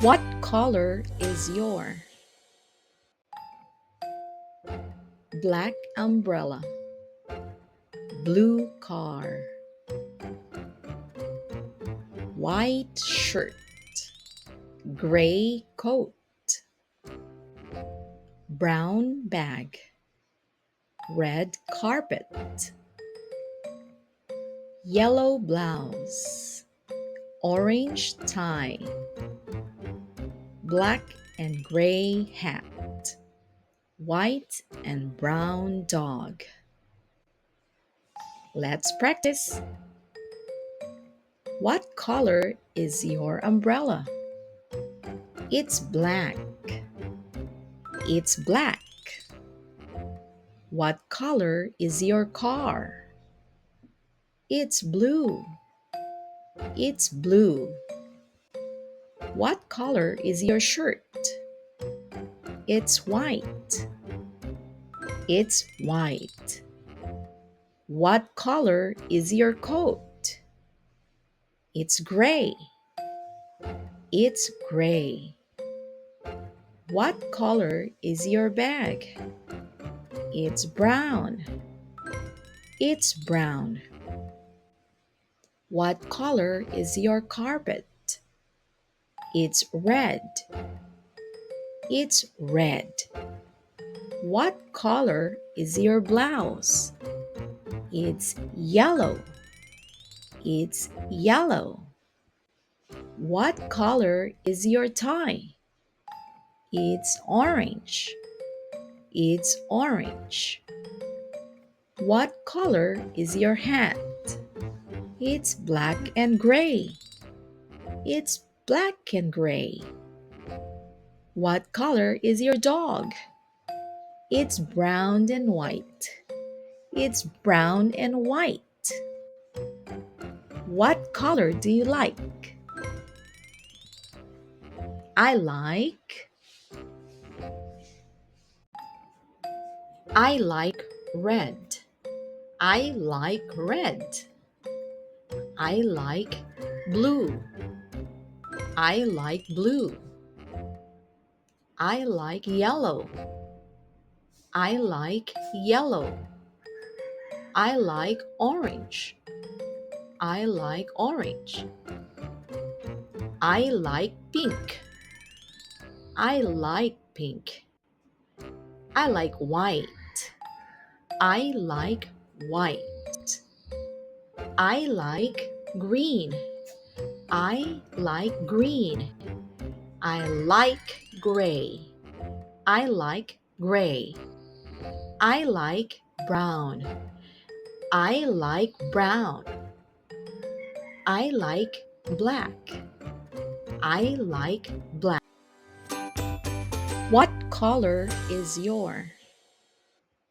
What color is your black umbrella, blue car, white shirt, gray coat, brown bag, red carpet, yellow blouse, orange tie, black and gray hat, white and brown dog. Let's practice. What color is your umbrella? It's black. It's black. What color is your car? It's blue. It's blue. What color is your shirt? It's white. It's white. What color is your coat? It's gray. It's gray. What color is your bag? It's brown. It's brown. What color is your carpet? It's red. It's red. What color is your blouse? It's yellow. It's yellow. What color is your tie? It's orange. It's orange. What color is your hat? It's black and gray. It's black and gray. What color is your dog? It's brown and white. It's brown and white. What color do you like? I like red. I like red. I like blue. I like blue. I like yellow. I like yellow. I like orange. I like orange. I like pink. I like pink. I like white. I like white. I like green. I like green. I like gray. I like gray. I like brown. I like brown. I like black. I like black. What color is your